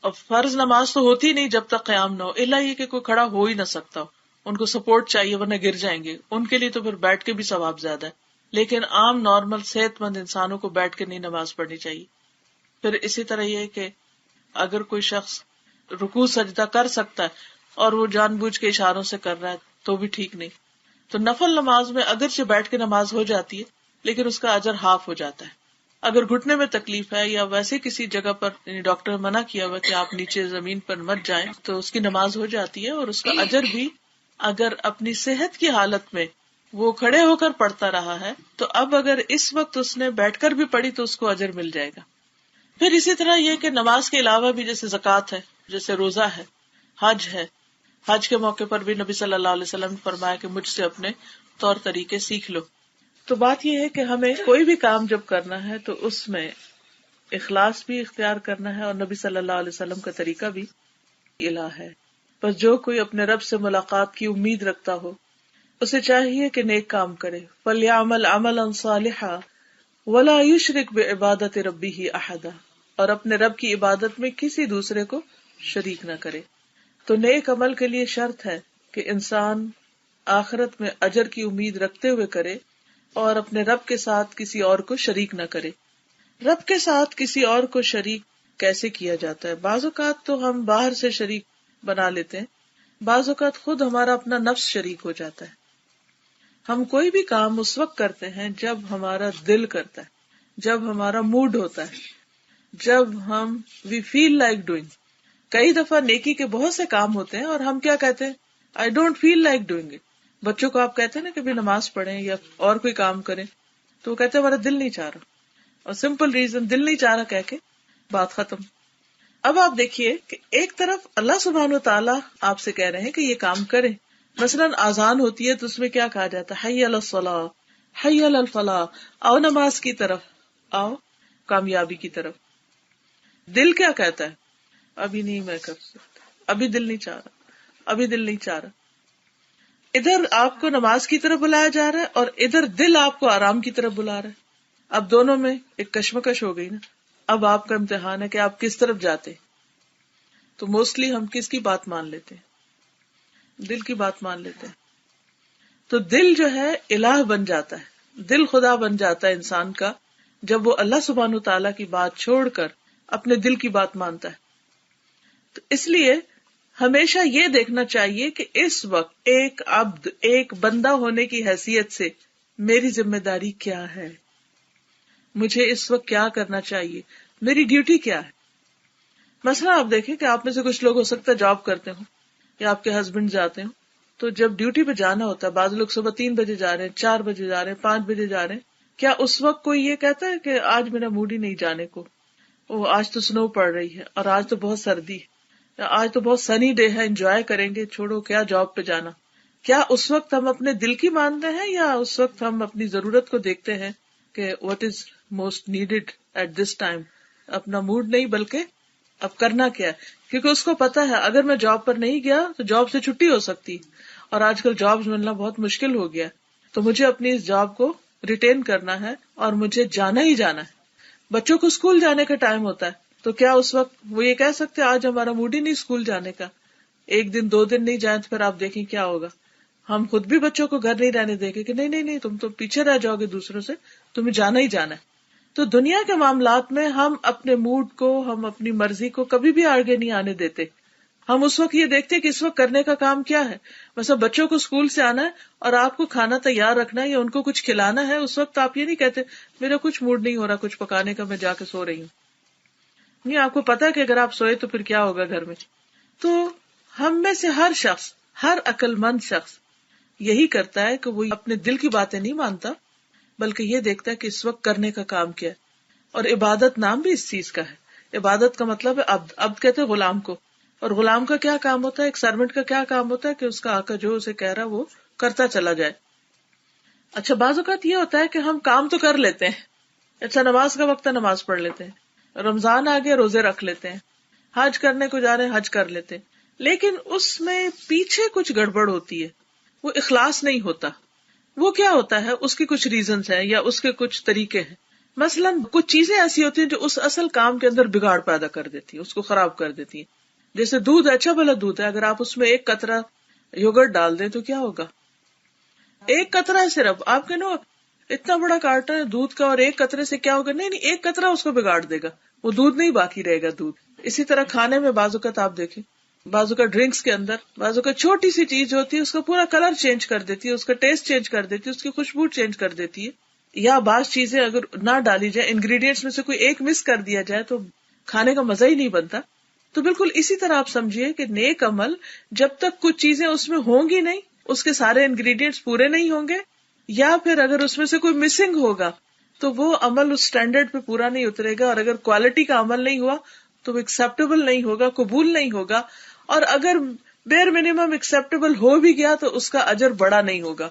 اور فرض نماز تو ہوتی نہیں جب تک قیام نہ ہو, الا یہ کہ کوئی کھڑا ہو ہی نہ سکتا ہو, ان کو سپورٹ چاہیے ورنہ گر جائیں گے. ان کے لیے تو پھر بیٹھ کے بھی ثواب زیادہ ہے, لیکن عام نارمل صحت مند انسانوں کو بیٹھ کے نہیں نماز پڑھنی چاہیے. پھر اسی طرح یہ کہ اگر کوئی شخص رکوع سجدہ کر سکتا ہے اور وہ جان بوجھ کے اشاروں سے کر رہا ہے تو بھی ٹھیک نہیں. تو نفل نماز میں اگرچہ بیٹھ کے نماز ہو جاتی ہے لیکن اس کا اجر ہاف ہو جاتا ہے. اگر گھٹنے میں تکلیف ہے یا ویسے کسی جگہ پر, یعنی ڈاکٹر نے منع کیا ہوا کہ آپ نیچے زمین پر مت جائیں, تو اس کی نماز ہو جاتی ہے, اور اس کا اجر بھی اگر اپنی صحت کی حالت میں وہ کھڑے ہو کر پڑھتا رہا ہے تو اب اگر اس وقت اس نے بیٹھ کر بھی پڑھی تو اس کو اجر مل جائے گا. پھر اسی طرح یہ کہ نماز کے علاوہ بھی جیسے زکوٰۃ ہے, جیسے روزہ ہے, حج ہے. حج کے موقع پر بھی نبی صلی اللہ علیہ وسلم نے فرمایا کہ مجھ سے اپنے طور طریقے سیکھ لو. تو بات یہ ہے کہ ہمیں کوئی بھی کام جب کرنا ہے تو اس میں اخلاص بھی اختیار کرنا ہے, اور نبی صلی اللہ علیہ وسلم کا طریقہ بھی الہ ہے. بس جو کوئی اپنے رب سے ملاقات کی امید رکھتا ہو اسے چاہیے کہ نیک کام کرے. فَلْيَعْمَلْ عَمَلًا صَالِحًا وَلَا يُشْرِكْ بِعِبَادَةِ رَبِّهِ أَحَدًا, اور اپنے رب کی عبادت میں کسی دوسرے کو شریک نہ کرے. تو نیک عمل کے لیے شرط ہے کہ انسان آخرت میں اجر کی امید رکھتے ہوئے کرے اور اپنے رب کے ساتھ کسی اور کو شریک نہ کرے. رب کے ساتھ کسی اور کو شریک کیسے کیا جاتا ہے؟ بعض اوقات تو ہم باہر سے شریک بنا لیتے ہیں, بعض اوقات خود ہمارا اپنا نفس شریک ہو جاتا ہے. ہم کوئی بھی کام اس وقت کرتے ہیں جب ہمارا دل کرتا ہے, جب ہمارا موڈ ہوتا ہے, جب ہم وی فیل لائک ڈوئنگ. کئی دفعہ نیکی کے بہت سے کام ہوتے ہیں اور ہم کیا کہتے ہیں, I don't feel like doing it. بچوں کو آپ کہتے ہیں نا کہ بھی نماز پڑھیں یا اور کوئی کام کریں تو وہ کہتے ہیں ہمارا دل نہیں چاہ رہا, اور سمپل ریزن دل نہیں چاہ رہا کہہ کے بات ختم. اب آپ دیکھیے کہ ایک طرف اللہ سبحانہ و تعالیٰ آپ سے کہہ رہے ہیں کہ یہ کام کریں. مثلاً آذان ہوتی ہے تو اس میں کیا کہا جاتا ہے, حی علی الصلاۃ, حی علی الفلاح, آؤ نماز کی طرف, آؤ کامیابی کی طرف. دل کیا کہتا ہے, ابھی نہیں میں کر سکتا, ابھی دل نہیں چاہ رہا, ابھی دل نہیں چاہ رہا. ادھر آپ کو نماز کی طرف بلایا جا رہا ہے اور ادھر دل آپ کو آرام کی طرف بلا رہا ہے. اب دونوں میں ایک کشمکش ہو گئی نا. اب آپ کا امتحان ہے کہ آپ کس طرف جاتے. تو موسٹلی ہم کس کی بات مان لیتے ہیں, دل کی بات مان لیتے ہیں. تو دل جو ہے الہ بن جاتا ہے, دل خدا بن جاتا ہے انسان کا جب وہ اللہ سبحانہ تعالیٰ کی بات چھوڑ کر اپنے دل کی بات مانتا ہے. تو اس لیے ہمیشہ یہ دیکھنا چاہیے کہ اس وقت ایک عبد, ایک بندہ ہونے کی حیثیت سے میری ذمہ داری کیا ہے, مجھے اس وقت کیا کرنا چاہیے, میری ڈیوٹی کیا ہے. مثلا آپ دیکھیں کہ آپ میں سے کچھ لوگ ہو سکتا ہے جاب کرتے ہوں یا آپ کے ہسبینڈ جاتے ہوں, تو جب ڈیوٹی پہ جانا ہوتا ہے، بعض لوگ صبح 3 بجے جا رہے ہیں، 4 بجے جا رہے ہیں، 5 بجے جا رہے ہیں، کیا اس وقت کوئی یہ کہتا ہے کہ آج میرا موڈ ہی نہیں جانے کو، آج تو سنو پڑ رہی ہے، اور آج تو بہت سردی ہے، آج تو بہت سنی ڈے ہے، انجوائے کریں گے، چھوڑو کیا جاب پہ جانا؟ کیا اس وقت ہم اپنے دل کی مانتے ہیں، یا اس وقت ہم اپنی ضرورت کو دیکھتے ہیں کہ what is most needed at this time؟ اپنا موڈ نہیں بلکہ اب کرنا کیا ہے، کیونکہ اس کو پتا ہے اگر میں جاب پر نہیں گیا تو جاب سے چھٹی ہو سکتی، اور آج کل جابز ملنا بہت مشکل ہو گیا، تو مجھے اپنی اس جاب کو ریٹین کرنا ہے اور مجھے جانا ہی جانا ہے۔ بچوں کو اسکول جانے کا ٹائم ہوتا ہے، تو کیا اس وقت وہ یہ کہہ سکتے آج ہمارا موڈ ہی نہیں اسکول جانے کا؟ 1 دن 2 دن نہیں جائیں تو پھر آپ دیکھیں کیا ہوگا۔ ہم خود بھی بچوں کو گھر نہیں رہنے دیں گے کہ نہیں تم تو پیچھے رہ جاؤ گے دوسروں سے، تمہیں جانا ہی جانا ہے۔ تو دنیا کے معاملات میں ہم اپنے موڈ کو، ہم اپنی مرضی کو کبھی بھی آگے نہیں آنے دیتے۔ ہم اس وقت یہ دیکھتے کہ اس وقت کرنے کا کام کیا ہے۔ مثلا بچوں کو اسکول سے آنا ہے اور آپ کو کھانا تیار رکھنا ہے یا ان کو کچھ کھلانا ہے، اس وقت آپ یہ نہیں کہتے میرا کچھ موڈ نہیں ہو رہا کچھ پکانے کا، میں جا کے سو رہی ہوں۔ نہیں، آپ کو پتا ہے کہ اگر آپ سوئے تو پھر کیا ہوگا گھر میں۔ تو ہم میں سے ہر شخص، ہر عقل مند شخص یہی کرتا ہے کہ وہ اپنے دل کی باتیں نہیں مانتا، بلکہ یہ دیکھتا ہے کہ اس وقت کرنے کا کام کیا ہے۔ اور عبادت نام بھی اس چیز کا ہے۔ عبادت کا مطلب ہے عبد، عبد کہتے ہیں غلام کو، اور غلام کا کیا کام ہوتا ہے، ایک سرونٹ کا کیا کام ہوتا ہے کہ اس کا آقا جو اسے کہہ رہا وہ کرتا چلا جائے۔ اچھا، بعض اوقات یہ ہوتا ہے کہ ہم کام تو کر لیتے ہیں، اچھا نماز کا وقت ہے نماز پڑھ لیتے ہیں، رمضان آ گیا روزے رکھ لیتے ہیں، حج کرنے کو جا رہے ہیں حج کر لیتے ہیں، لیکن اس میں پیچھے کچھ گڑبڑ ہوتی ہے، وہ اخلاص نہیں ہوتا۔ وہ کیا ہوتا ہے، اس کی کچھ ریزنز ہیں یا اس کے کچھ طریقے ہیں۔ مثلاً کچھ چیزیں ایسی ہوتی ہیں جو اس اصل کام کے اندر بگاڑ پیدا کر دیتی ہیں، اس کو خراب کر دیتی ہیں۔ جیسے دودھ، اچھا بھلا دودھ ہے، اگر آپ اس میں 1 قطرہ یوگرٹ ڈال دیں تو کیا ہوگا؟ 1 قطرہ ہے صرف، آپ کے نا اتنا بڑا کارٹن ہے دودھ کا، اور 1 قطرے سے کیا ہوگا؟ نہیں، 1 قطرہ اس کو بگاڑ دے گا، وہ دودھ نہیں باقی رہے گا دودھ۔ اسی طرح کھانے میں بعض اوقات آپ دیکھیں، بعض اوقات ڈرنکس کے اندر بعض اوقات چھوٹی سی چیز ہوتی ہے، اس کا پورا کلر چینج کر دیتی ہے، اس کا ٹیسٹ چینج کر دیتی ہے، اس کی خوشبو چینج کر دیتی ہے۔ یا بعض چیزیں اگر نہ ڈالی جائے، انگریڈینٹس میں سے کوئی ایک مس کر دیا جائے تو کھانے کا مزہ ہی نہیں بنتا۔ تو بالکل اسی طرح آپ سمجھیے کہ نیک عمل جب تک کچھ چیزیں اس میں ہوں گی نہیں، اس کے سارے انگریڈینٹس پورے نہیں ہوں گے، یا پھر اگر اس میں سے کوئی مسنگ ہوگا تو وہ عمل اس سٹینڈرڈ پہ پورا نہیں اترے گا، اور اگر کوالٹی کا عمل نہیں ہوا تو وہ ایکسیپٹیبل نہیں ہوگا، قبول نہیں ہوگا، اور اگر بیر منیمم ایکسیپٹیبل ہو بھی گیا تو اس کا اجر بڑا نہیں ہوگا۔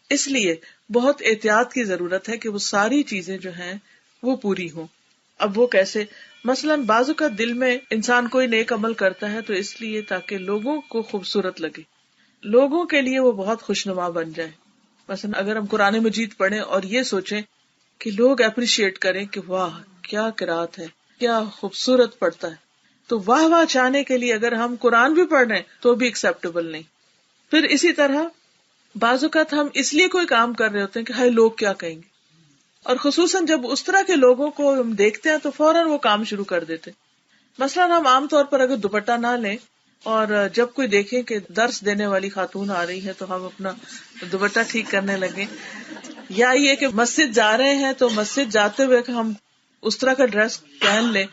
اس لیے بہت احتیاط کی ضرورت ہے کہ وہ ساری چیزیں جو ہیں وہ پوری ہوں۔ اب وہ کیسے؟ مثلاً بعض اوقات دل میں انسان کوئی نیک عمل کرتا ہے تو اس لیے تاکہ لوگوں کو خوبصورت لگے، لوگوں کے لیے وہ بہت خوشنما بن جائے۔ مثلاً اگر ہم قرآن مجید پڑھیں اور یہ سوچیں کہ لوگ اپریشیٹ کریں کہ واہ کیا قرات ہے، کیا خوبصورت پڑھتا ہے، تو واہ واہ چاہنے کے لیے اگر ہم قرآن بھی پڑھ رہے ہیں تو بھی ایکسیپٹیبل نہیں۔ پھر اسی طرح بعض اوقات ہم اس لیے کوئی کام کر رہے ہوتے ہیں کہ ہائے لوگ کیا کہیں گے، اور خصوصاً جب اس طرح کے لوگوں کو ہم دیکھتے ہیں تو فوراً وہ کام شروع کر دیتے۔ مثلاً ہم عام طور پر اگر دوپٹہ نہ لیں اور جب کوئی دیکھیں کہ درس دینے والی خاتون آ رہی ہے تو ہم اپنا دوپٹہ ٹھیک کرنے لگے، یا یہ کہ مسجد جا رہے ہیں تو مسجد جاتے ہوئے ہم اس طرح کا ڈریس پہن لیں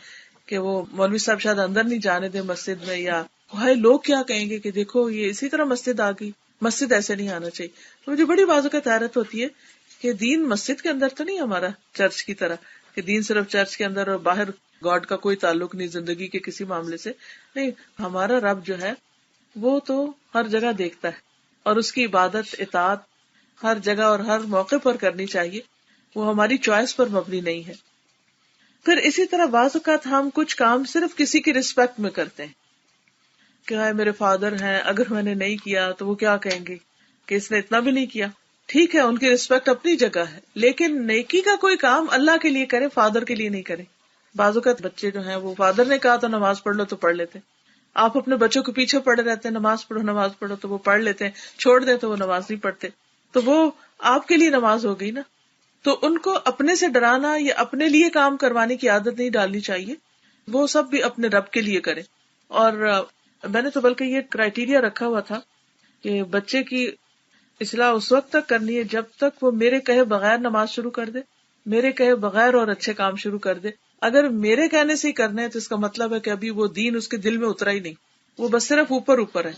کہ وہ مولوی صاحب شاید اندر نہیں جانے دیں مسجد میں، یا ہائے لوگ کیا کہیں گے کہ دیکھو یہ اسی طرح مسجد آ گئی، مسجد ایسے نہیں آنا چاہیے۔ تو مجھے بڑی بازو کا حیرت ہوتی ہے کہ دین مسجد کے اندر تو نہیں ہمارا چرچ کی طرح کہ دین صرف چرچ کے اندر اور باہر گاڈ کا کوئی تعلق نہیں زندگی کے کسی معاملے سے، نہیں، ہمارا رب جو ہے وہ تو ہر جگہ دیکھتا ہے، اور اس کی عبادت اطاعت ہر جگہ اور ہر موقع پر کرنی چاہیے، وہ ہماری چوائس پر مبنی نہیں ہے۔ پھر اسی طرح بعض اوقات ہم کچھ کام صرف کسی کی رسپیکٹ میں کرتے ہیں کہ ہائے میرے فادر ہیں، اگر میں نے نہیں کیا تو وہ کیا کہیں گے کہ اس نے اتنا بھی نہیں کیا۔ ٹھیک ہے، ان کی رسپیکٹ اپنی جگہ ہے، لیکن نیکی کا کوئی کام اللہ کے لیے کرے، فادر کے لیے نہیں کرے۔ بعض اوقات بچے جو ہیں وہ فادر نے کہا تو نماز پڑھ لو تو پڑھ لیتے، آپ اپنے بچوں کے پیچھے پڑے رہتے ہیں نماز پڑھو تو وہ پڑھ لیتے ہیں، چھوڑ دیں تو وہ نماز نہیں پڑھتے، تو وہ آپ کے لیے نماز ہو گئی نا۔ تو ان کو اپنے سے ڈرانا یا اپنے لیے کام کروانے کی عادت نہیں ڈالنی چاہیے، وہ سب بھی اپنے رب کے لیے کریں۔ اور میں نے تو بلکہ یہ کرائیٹیریا رکھا ہوا تھا کہ بچے کی اصلاح اس وقت تک کرنی ہے جب تک وہ میرے کہے بغیر نماز شروع کر دے، میرے کہے بغیر اور اچھے کام شروع کر دے۔ اگر میرے کہنے سے ہی کرنا ہے تو اس کا مطلب ہے کہ ابھی وہ دین اس کے دل میں اترا ہی نہیں، وہ بس صرف اوپر اوپر ہے۔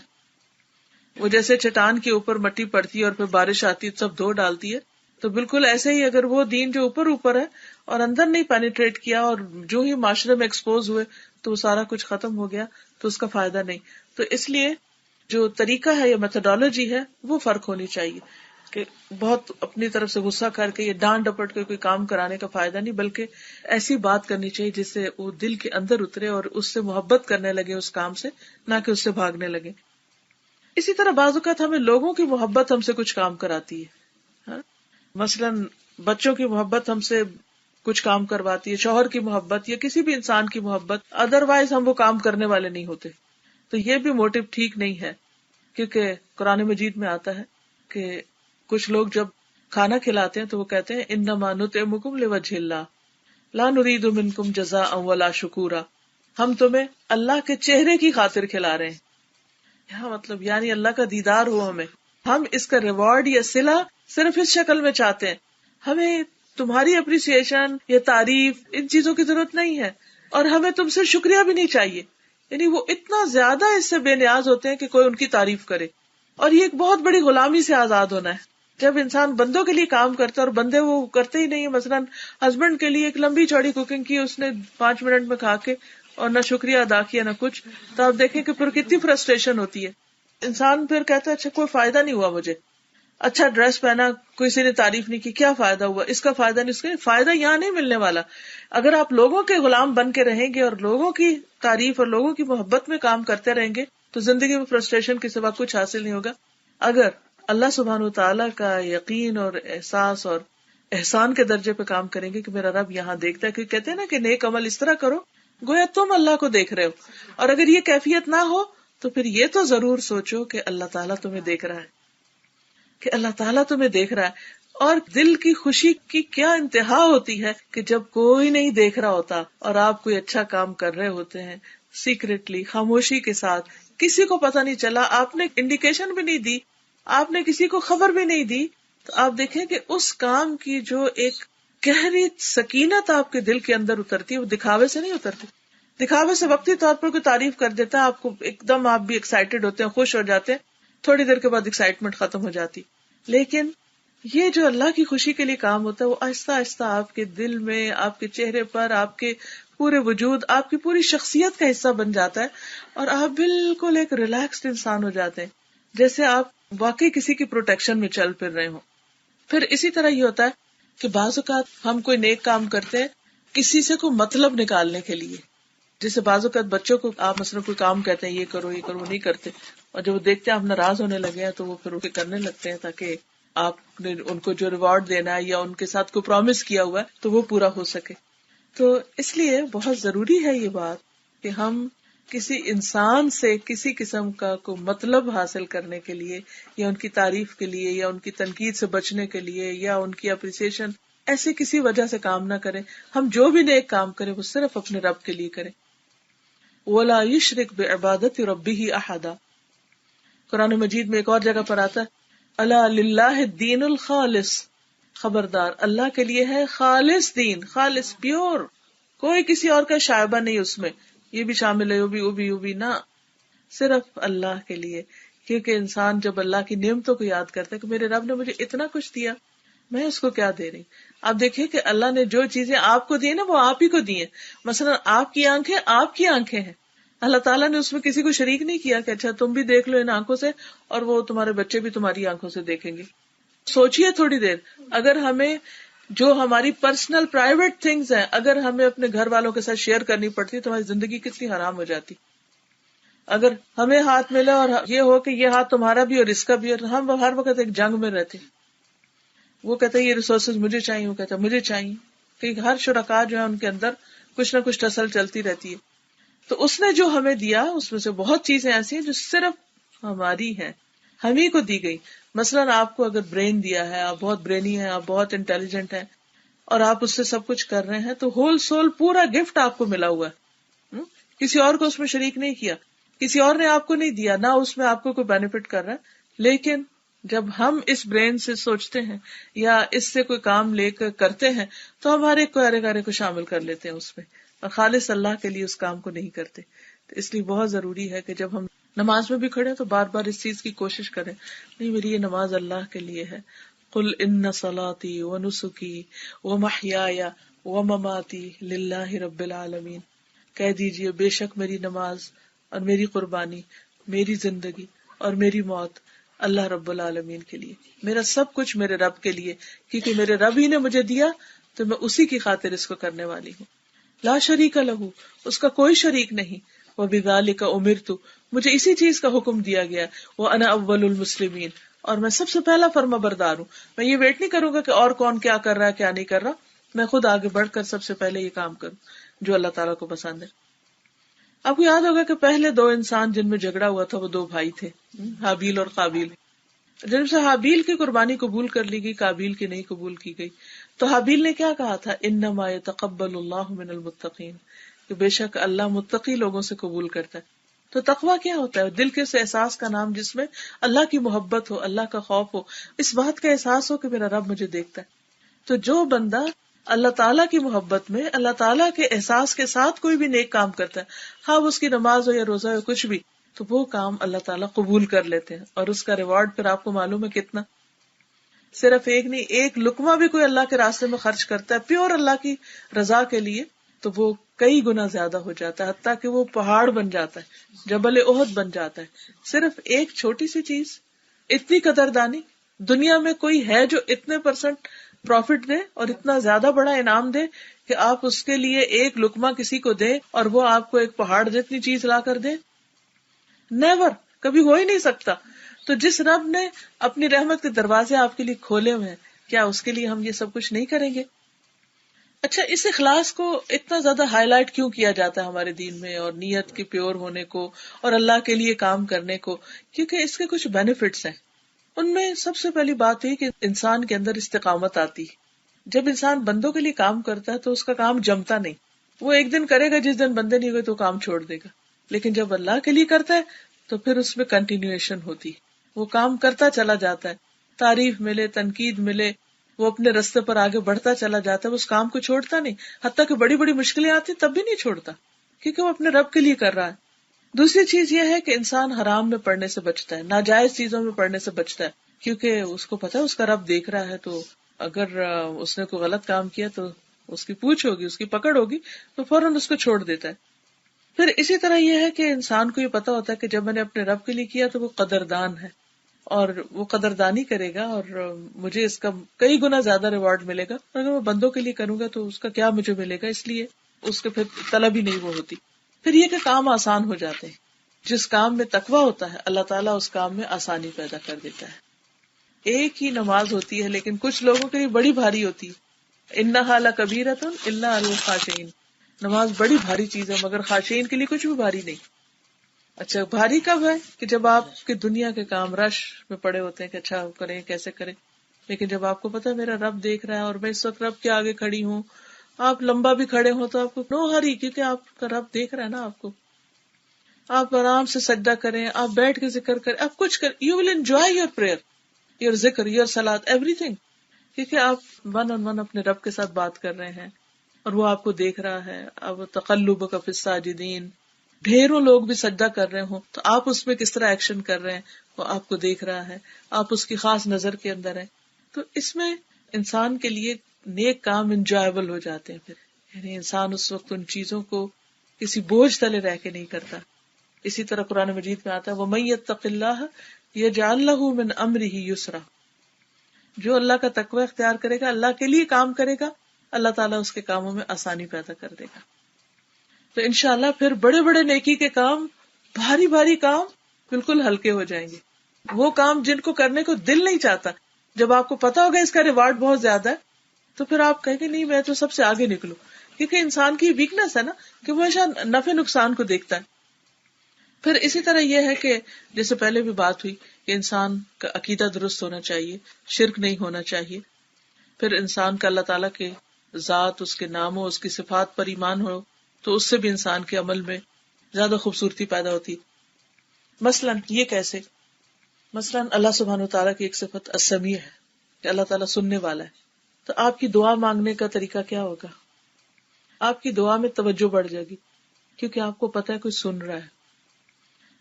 وہ جیسے چٹان کے اوپر مٹی پڑتی ہے اور پھر بارش آتی ہے سب دھو ڈالتی ہے، تو بالکل ایسے ہی اگر وہ دین جو اوپر ہے اور اندر نہیں پینیٹریٹ کیا اور جو ہی معاشرے میں ایکسپوز ہوئے تو وہ سارا کچھ ختم ہو گیا تو اس کا فائدہ نہیں. تو اس لیے جو طریقہ ہے یا میتھڈالوجی ہے وہ فرق ہونی چاہیے کہ بہت اپنی طرف سے غصہ کر کے یا ڈانٹ ڈپٹ کے کوئی کام کرانے کا فائدہ نہیں، بلکہ ایسی بات کرنی چاہیے جس سے وہ دل کے اندر اترے اور اس سے محبت کرنے لگے اس کام سے، نہ کہ اس سے بھاگنے لگے. اسی طرح بعض اوقات ہمیں لوگوں کی محبت ہم سے کچھ کام کراتی ہے. مثلاً بچوں کی محبت ہم سے کچھ کام کرواتی ہے، شوہر کی محبت یا کسی بھی انسان کی محبت، ادروائز ہم وہ کام کرنے والے نہیں ہوتے. تو یہ بھی موٹو ٹھیک نہیں ہے، کیونکہ قرآن مجید میں آتا ہے کہ کچھ لوگ جب کھانا کھلاتے ہیں تو وہ کہتے ہیں انما نطعمکم لوجہ اللہ لا نرید منکم جزاء ولا شکورا، ہم تمہیں اللہ کے چہرے کی خاطر کھلا رہے ہیں. یہاں مطلب یعنی اللہ کا دیدار ہو ہمیں، ہم اس کا ریوارڈ یا صلہ صرف اس شکل میں چاہتے ہیں. ہمیں تمہاری اپریسیشن یا تعریف ان چیزوں کی ضرورت نہیں ہے، اور ہمیں تم سے شکریہ بھی نہیں چاہیے. یعنی وہ اتنا زیادہ اس سے بے نیاز ہوتے ہیں کہ کوئی ان کی تعریف کرے. اور یہ ایک بہت بڑی غلامی سے آزاد ہونا ہے. جب انسان بندوں کے لیے کام کرتا ہے اور بندے وہ کرتے ہی نہیں ہے، مثلاً ہسبینڈ کے لیے ایک لمبی چوڑی کوکنگ کی اس نے 5 منٹ میں کھا کے اور نہ شکریہ ادا کیا نہ کچھ، تو آپ دیکھیں کہ پھر کتنی فرسٹریشن ہوتی ہے. انسان پھر کہتا ہے اچھا کوئی فائدہ نہیں ہوا مجھے، اچھا ڈریس پہنا کسی نے تعریف نہیں کی، کیا فائدہ ہوا، اس کا فائدہ نہیں، اس کا فائدہ یہاں نہیں ملنے والا. اگر آپ لوگوں کے غلام بن کے رہیں گے اور لوگوں کی تعریف اور لوگوں کی محبت میں کام کرتے رہیں گے تو زندگی میں فرسٹریشن کے سوا کچھ حاصل نہیں ہوگا. اگر اللہ سبحانہ وتعالیٰ کا یقین اور احساس اور احسان کے درجے پہ کام کریں گے کہ میرا رب یہاں دیکھتا ہے، کیونکہ کہتے ہیں نا کہ نیک عمل اس طرح کرو گویا تم اللہ کو دیکھ رہے ہو. اور اگر یہ کیفیت نہ ہو تو پھر یہ تو ضرور سوچو کہ اللہ تعالیٰ تمہیں دیکھ رہا ہے، کہ اللہ تعالیٰ تمہیں دیکھ رہا ہے. اور دل کی خوشی کی کیا انتہا ہوتی ہے کہ جب کوئی نہیں دیکھ رہا ہوتا اور آپ کوئی اچھا کام کر رہے ہوتے ہیں سیکریٹلی، خاموشی کے ساتھ، کسی کو پتہ نہیں چلا، آپ نے انڈیکیشن بھی نہیں دی، آپ نے کسی کو خبر بھی نہیں دی، تو آپ دیکھیں کہ اس کام کی جو ایک گہری سکینت آپ کے دل کے اندر اترتی ہے وہ دکھاوے سے نہیں اترتی. دکھاوے سے وقتی طور پر کوئی تعریف کر دیتا ہے، آپ کو ایک دم آپ بھی ایکسائٹیڈ ہوتے ہیں، خوش ہو جاتے ہیں، تھوڑی دیر کے بعد ایکسائٹمنٹ ختم ہو جاتی. لیکن یہ جو اللہ کی خوشی کے لیے کام ہوتا ہے وہ آہستہ آہستہ آپ کے دل میں، آپ کے چہرے پر، آپ کے پورے وجود، آپ کی پوری شخصیت کا حصہ بن جاتا ہے اور آپ بالکل ایک ریلیکسڈ انسان ہو جاتے ہیں، جیسے آپ واقعی کسی کی پروٹیکشن میں چل پھر رہے ہوں. پھر اسی طرح یہ ہوتا ہے کہ بعض اوقات ہم کوئی نیک کام کرتے ہیں کسی سے کوئی مطلب نکالنے کے لیے. جیسے بعض اوقات بچوں کو آپ مثلا کوئی کام کہتے ہیں یہ کرو یہ کرو، وہ نہیں کرتے، اور جب وہ دیکھتے ہیں آپ ناراض ہونے لگے ہیں تو وہ پھر کرنے لگتے ہیں تاکہ آپ نے ان کو جو ریوارڈ دینا ہے یا ان کے ساتھ کوئی پرومس کیا ہوا ہے تو وہ پورا ہو سکے. تو اس لیے بہت ضروری ہے یہ بات کہ ہم کسی انسان سے کسی قسم کا کوئی مطلب حاصل کرنے کے لیے یا ان کی تعریف کے لیے یا ان کی تنقید سے بچنے کے لیے یا ان کی اپریسیشن ایسے کسی وجہ سے کام نہ کریں. ہم جو بھی نیک کام کریں وہ صرف اپنے رب کے لیے کریں. وَلَا يُشْرِكْ بِعِبَادَةِ رَبِّهِ أَحَدًا. قرآن مجید میں ایک اور جگہ پر آتا ہے الا للہ الدین الخالص، خبردار اللہ کے لیے ہے خالص دین، خالص پیور، کوئی کسی اور کا شائبہ نہیں اس میں، یہ بھی شامل ہے وہ بھی نہ، صرف اللہ کے لیے. کیونکہ انسان جب اللہ کی نعمتوں کو یاد کرتا ہے کہ میرے رب نے مجھے اتنا کچھ دیا، میں اس کو کیا دے رہی. آپ دیکھیں کہ اللہ نے جو چیزیں آپ کو دی نا وہ آپ ہی کو دی ہیں. مثلا آپ کی آنکھیں آپ کی آنکھیں ہیں، اللہ تعالیٰ نے اس میں کسی کو شریک نہیں کیا کہ اچھا تم بھی دیکھ لو ان آنکھوں سے اور وہ تمہارے بچے بھی تمہاری آنکھوں سے دیکھیں گے. سوچئے تھوڑی دیر، اگر ہمیں جو ہماری پرسنل پرائیویٹ تھنگز ہیں اگر ہمیں اپنے گھر والوں کے ساتھ شیئر کرنی پڑتی تو ہماری زندگی کتنی حرام ہو جاتی. اگر ہمیں ہاتھ ملے اور یہ ہو کہ یہ ہاتھ تمہارا بھی اور اس کا بھی، اور ہم ہر وقت ایک جنگ میں رہتے، وہ کہتے ہیں یہ ریسورسز مجھے چاہیے، وہ کہتا ہے مجھے چاہیے، کیونکہ ہر شرکا جو ہے ان کے اندر کچھ نہ کچھ ٹسل چلتی رہتی ہے. تو اس نے جو ہمیں دیا اس میں سے بہت چیزیں ایسی ہیں جو صرف ہماری ہیں، ہم ہی کو دی گئی. مثلاً آپ کو اگر برین دیا ہے، آپ بہت برینی ہیں، آپ بہت انٹیلیجنٹ ہیں اور آپ اس سے سب کچھ کر رہے ہیں، تو ہول سول پورا گفٹ آپ کو ملا ہوا ہے، کسی اور کو اس میں شریک نہیں کیا، کسی اور نے آپ کو نہیں دیا، نہ اس میں آپ کو کوئی بینیفٹ کر رہا ہے. لیکن جب ہم اس برین سے سوچتے ہیں یا اس سے کوئی کام لے کر کرتے ہیں تو ہمارے کوارے گارے کو شامل کر لیتے ہیں اس میں، اور خالص اللہ کے لیے اس کام کو نہیں کرتے. تو اس لیے بہت ضروری ہے کہ جب ہم نماز میں بھی کھڑے تو بار بار اس چیز کی کوشش کریں، نہیں میری یہ نماز اللہ کے لیے ہے. قل ان صلاتی ونسکی ومحیای ومماتی للہ رب العالمین. کہہ دیجئے بے شک میری نماز اور میری قربانی، میری زندگی اور میری موت اللہ رب العالمین کے لیے، میرا سب کچھ میرے رب کے لیے، کیونکہ میرے رب ہی نے مجھے دیا تو میں اسی کی خاطر اس کو کرنے والی ہوں. لا شریک لہ، اس کا کوئی شریک نہیں. وبذالک امرت، مجھے اسی چیز کا حکم دیا گیا. وانا اول المسلمین، اور میں سب سے پہلا فرما بردار ہوں. میں یہ ویٹ نہیں کروں گا کہ اور کون کیا کر رہا ہے کیا نہیں کر رہا، میں خود آگے بڑھ کر سب سے پہلے یہ کام کروں جو اللہ تعالیٰ کو پسند ہے. آپ کو یاد ہوگا کہ پہلے دو انسان جن میں جھگڑا ہوا تھا وہ دو بھائی تھے، حابیل اور قابیل. جب سے حابیل کی قربانی قبول کر لی گئی، قابیل کی نہیں قبول کی گئی، تو حابیل نے کیا کہا تھا؟ انما یتقبل اللہ من المتقین، کہ بے شک اللہ متقی لوگوں سے قبول کرتا ہے. تو تقویٰ کیا ہوتا ہے؟ دل کے اس احساس کا نام جس میں اللہ کی محبت ہو، اللہ کا خوف ہو، اس بات کا احساس ہو کہ میرا رب مجھے دیکھتا ہے. تو جو بندہ اللہ تعالیٰ کی محبت میں، اللہ تعالیٰ کے احساس کے ساتھ کوئی بھی نیک کام کرتا ہے، ہاں اس کی نماز ہو یا روزہ ہو کچھ بھی، تو وہ کام اللہ تعالیٰ قبول کر لیتے ہیں. اور اس کا ریوارڈ پھر آپ کو معلوم ہے کتنا. صرف ایک نہیں، ایک لقمہ بھی کوئی اللہ کے راستے میں خرچ کرتا ہے پیور اللہ کی رضا کے لیے، تو وہ کئی گنا زیادہ ہو جاتا ہے، حتیٰ کہ وہ پہاڑ بن جاتا ہے، جبل احد بن جاتا ہے. صرف ایک چھوٹی سی چیز، اتنی قدردانی. دنیا میں کوئی ہے جو اتنے % پروفٹ دے اور اتنا زیادہ بڑا انعام دے کہ آپ اس کے لیے ایک لقمہ کسی کو دیں اور وہ آپ کو ایک پہاڑ جتنی چیز لا کر دے؟ نیور، کبھی ہو ہی نہیں سکتا. تو جس رب نے اپنی رحمت کے دروازے آپ کے لیے کھولے ہوئے ہیں، کیا اس کے لیے ہم یہ سب کچھ نہیں کریں گے؟ اچھا، اس اخلاص کو اتنا زیادہ ہائی لائٹ کیوں کیا جاتا ہے ہمارے دین میں، اور نیت کے پیور ہونے کو اور اللہ کے لیے کام کرنے کو؟ کیونکہ اس کے کچھ بینیفٹس ہیں. ان میں سب سے پہلی بات یہ کہ انسان کے اندر استقامت آتی. جب انسان بندوں کے لیے کام کرتا ہے تو اس کا کام جمتا نہیں. وہ ایک دن کرے گا، جس دن بندے نہیں ہوئے تو کام چھوڑ دے گا. لیکن جب اللہ کے لیے کرتا ہے تو پھر اس میں کنٹینیویشن ہوتی، وہ کام کرتا چلا جاتا ہے. تعریف ملے، تنقید ملے، وہ اپنے راستے پر آگے بڑھتا چلا جاتا ہے، اس کام کو چھوڑتا نہیں. حتیٰ کہ بڑی بڑی مشکلیں آتی تب بھی نہیں چھوڑتا، کیونکہ وہ اپنے رب کے لیے کر رہا ہے. دوسری چیز یہ ہے کہ انسان حرام میں پڑنے سے بچتا ہے، ناجائز چیزوں میں پڑنے سے بچتا ہے، کیونکہ اس کو پتا ہے اس کا رب دیکھ رہا ہے. تو اگر اس نے کوئی غلط کام کیا تو اس کی پوچھ ہوگی، اس کی پکڑ ہوگی، تو فوراً اس کو چھوڑ دیتا ہے. پھر اسی طرح یہ ہے کہ انسان کو یہ پتا ہوتا ہے کہ جب میں نے اپنے رب کے لیے کیا تو وہ قدردان ہے، اور وہ قدردانی کرے گا اور مجھے اس کا کئی گنا زیادہ ریوارڈ ملے گا. اگر میں بندوں کے لیے کروں گا تو اس کا کیا مجھے ملے گا، اس لیے اس کے پھر طلب ہی نہیں وہ ہوتی. پھر یہ کہ کام آسان ہو جاتے ہیں. جس کام میں تقویٰ ہوتا ہے اللہ تعالیٰ اس کام میں آسانی پیدا کر دیتا ہے. ایک ہی نماز ہوتی ہے لیکن کچھ لوگوں کے لیے بڑی بھاری ہوتی ہے. انہا لکبیرۃ الا علی الخاشعین، نماز بڑی بھاری چیز ہے مگر خاشعین کے لیے کچھ بھی بھاری نہیں. اچھا، بھاری کب ہے؟ کہ جب آپ کے دنیا کے کام رش میں پڑے ہوتے ہیں کہ اچھا کریں کیسے کریں. لیکن جب آپ کو پتا میرا رب دیکھ رہا ہے اور میں اس وقت رب کے آگے کھڑی ہوں، آپ لمبا بھی کھڑے ہوں تو آپ کو نو ہری، کیونکہ آپ کا رب دیکھ رہا ہے نا آپ کو. آپ آرام سے سجدہ کریں، آپ بیٹھ کے ذکر کریں، آپ کچھ کریں، you will enjoy your prayer, your ذکر، یور صلاۃ، ایوری تھنگ، کیونکہ آپ ون آن ون اپنے رب کے ساتھ بات کر رہے ہیں اور وہ آپ کو دیکھ رہا ہے. اب تقلبک فی الساجدین، ڈھیروں لوگ بھی سجدہ کر رہے ہوں تو آپ اس میں کس طرح ایکشن کر رہے ہیں، وہ آپ کو دیکھ رہا ہے، آپ اس کی خاص نظر کے اندر ہیں. تو اس میں انسان کے لیے نیک کام انجوائبل ہو جاتے ہیں. پھر یعنی انسان اس وقت ان چیزوں کو کسی بوجھ تلے رہ کے نہیں کرتا. اسی طرح قرآن مجید میں آتا ہے وَمَن يَتَّقِ اللَّهَ يَجْعَل لَّهُ مِنْ أَمْرِهِ يُسْرًا، جو اللہ کا تقوی اختیار کرے گا، اللہ کے لیے کام کرے گا، اللہ تعالیٰ اس کے کاموں میں آسانی پیدا کر دے گا. تو انشاءاللہ پھر بڑے بڑے نیکی کے کام، بھاری بھاری کام بالکل ہلکے ہو جائیں گے. وہ کام جن کو کرنے کو دل نہیں چاہتا، جب آپ کو پتا ہوگا اس کا ریوارڈ بہت زیادہ ہے تو پھر آپ کہیں گے نہیں میں تو سب سے آگے نکلوں. کیونکہ انسان کی ویکنس ہے نا کہ وہ ہمیشہ نفع نقصان کو دیکھتا ہے. پھر اسی طرح یہ ہے کہ جیسے پہلے بھی بات ہوئی کہ انسان کا عقیدہ درست ہونا چاہیے، شرک نہیں ہونا چاہیے. پھر انسان کا اللہ تعالیٰ کے ذات، اس کے ناموں، اس کی صفات پر ایمان ہو تو اس سے بھی انسان کے عمل میں زیادہ خوبصورتی پیدا ہوتی. مثلاً یہ کیسے؟ مثلاً اللہ سبحانہ وتعالیٰ کی ایک صفت السمیع ہے کہ اللہ تعالیٰ سننے والا ہے. تو آپ کی دعا مانگنے کا طریقہ کیا ہوگا؟ آپ کی دعا میں توجہ بڑھ جائے گی کیونکہ آپ کو پتہ ہے کوئی سن رہا ہے.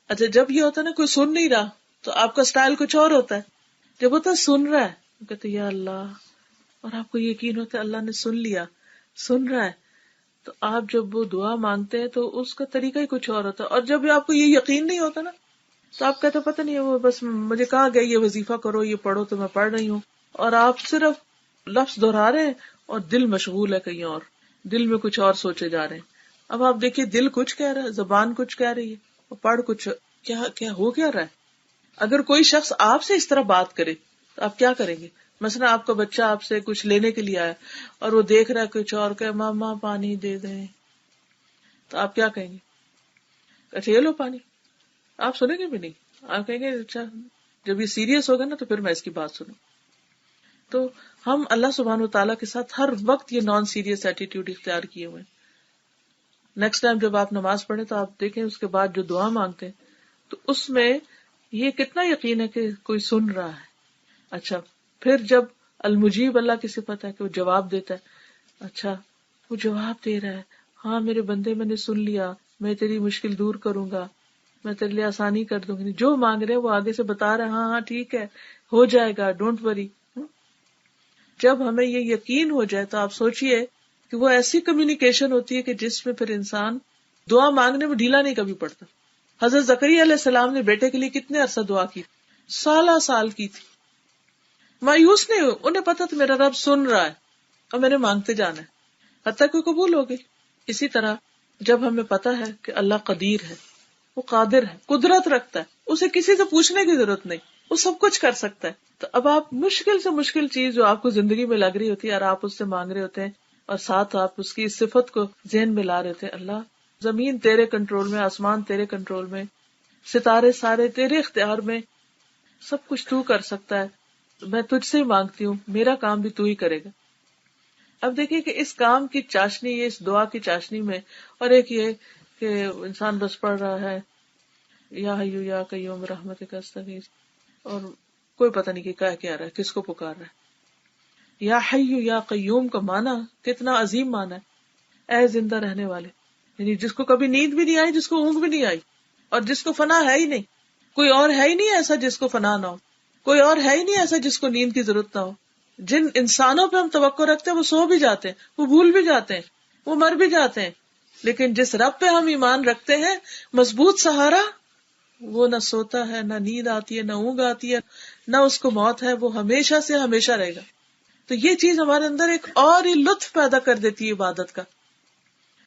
اچھا جب یہ ہوتا ہے نا کوئی سن نہیں رہا تو آپ کا سٹائل کچھ اور ہوتا ہے. جب ہوتا ہے سن رہا ہے کہتے یا اللہ، اور آپ کو یقین ہوتا ہے اللہ نے سن لیا، سن رہا ہے، تو آپ جب وہ دعا مانگتے ہیں تو اس کا طریقہ ہی کچھ اور ہوتا ہے. اور جب آپ کو یہ یقین نہیں ہوتا نا تو آپ کہتے پتہ نہیں وہ بس مجھے کہا گیا یہ وظیفہ کرو یہ پڑھو تو میں پڑھ رہی ہوں، اور آپ صرف لفظ دہرا رہے ہیں اور دل مشغول ہے کہیں اور، دل میں کچھ اور سوچے جا رہے ہیں. اب آپ دیکھیے دل کچھ کہہ رہا ہے، زبان کچھ کہہ رہی ہے اور پڑھ کچھ، کیا ہو کیا رہا ہے. اگر کوئی شخص آپ سے اس طرح بات کرے تو آپ کیا کریں گے؟ مثلا آپ کا بچہ آپ سے کچھ لینے کے لیے آیا اور وہ دیکھ رہا ہے کچھ اور کہ ماما پانی دے دیں، تو آپ کیا کہیں گے؟ اچھا یہ لو پانی. آپ سنیں گے بھی نہیں، آپ کہیں گے اچھا جب یہ سیریس ہوگا نا تو پھر میں اس کی بات سنوں. تو ہم اللہ سبحانہ وتعالیٰ کے ساتھ ہر وقت یہ نان سیریس ایٹیٹیوڈ اختیار کیے ہوئے ہیں. نیکسٹ ٹائم جب آپ نماز پڑھیں تو آپ دیکھیں اس کے بعد جو دعا مانگتے ہیں تو اس میں یہ کتنا یقین ہے کہ کوئی سن رہا ہے. اچھا پھر جب المجیب اللہ کی صفت ہے کہ وہ جواب دیتا ہے، اچھا وہ جواب دے رہا ہے، ہاں میرے بندے میں نے سن لیا، میں تیری مشکل دور کروں گا، میں تیرے لیے آسانی کر دوں گی. جو مانگ رہے وہ آگے سے بتا رہے ہاں ہاں ٹھیک ہے ہو جائے گا، ڈونٹ وری. جب ہمیں یہ یقین ہو جائے تو آپ سوچئے کہ وہ ایسی کمیونیکیشن ہوتی ہے کہ جس میں پھر انسان دعا مانگنے میں ڈھیلا نہیں کبھی پڑتا. حضرت زکریا علیہ السلام نے بیٹے کے لیے کتنے عرصہ دعا کی، سال کی تھی، مایوس نہیں ہوئے، انہیں پتا تھا میرا رب سن رہا ہے اور میں نے مانگتے جانا ہے حتیٰ کہ قبول ہو گئی. اسی طرح جب ہمیں پتا ہے کہ اللہ قدیر ہے، وہ قادر ہے، قدرت رکھتا ہے، اسے کسی سے پوچھنے کی ضرورت نہیں، وہ سب کچھ کر سکتا ہے، تو اب آپ مشکل سے مشکل چیز جو آپ کو زندگی میں لگ رہی ہوتی ہے اور آپ اس سے مانگ رہے ہوتے ہیں اور ساتھ آپ اس کی صفت کو ذہن میں لا رہے تھے، اللہ زمین تیرے کنٹرول میں، آسمان تیرے کنٹرول میں، ستارے سارے تیرے اختیار میں، سب کچھ تو کر سکتا ہے، میں تجھ سے مانگتی ہوں، میرا کام بھی تو ہی کرے گا. اب دیکھیے کہ اس کام کی چاشنی، اس دعا کی چاشنی میں، اور ایک یہ کہ انسان بس پڑھ رہا ہے یا حیو یا قیوم برحمتک استغیث، اور کوئی پتہ نہیں کہ کیا رہا ہے، کس کو پکار رہا ہے. یا حیو یا قیوم کا معنی کتنا عظیم معنی ہے، اے زندہ رہنے والے، یعنی جس کو کبھی نیند بھی نہیں آئی، جس کو اونگ بھی نہیں آئی، اور جس کو فنا ہے ہی نہیں. کوئی اور ہے ہی نہیں ایسا جس کو فنا نہ ہو، کوئی اور ہے ہی نہیں ایسا جس کو نیند کی ضرورت نہ ہو. جن انسانوں پہ ہم توقع رکھتے ہیں وہ سو بھی جاتے ہیں، وہ بھول بھی جاتے ہیں، وہ مر بھی جاتے ہیں، لیکن جس رب پہ ہم ایمان رکھتے ہیں مضبوط سہارا، وہ نہ سوتا ہے، نہ نیند آتی ہے، نہ اونگ آتی ہے، نہ اس کو موت ہے، وہ ہمیشہ سے ہمیشہ رہے گا. تو یہ چیز ہمارے اندر ایک اور ہی لطف پیدا کر دیتی ہے عبادت کا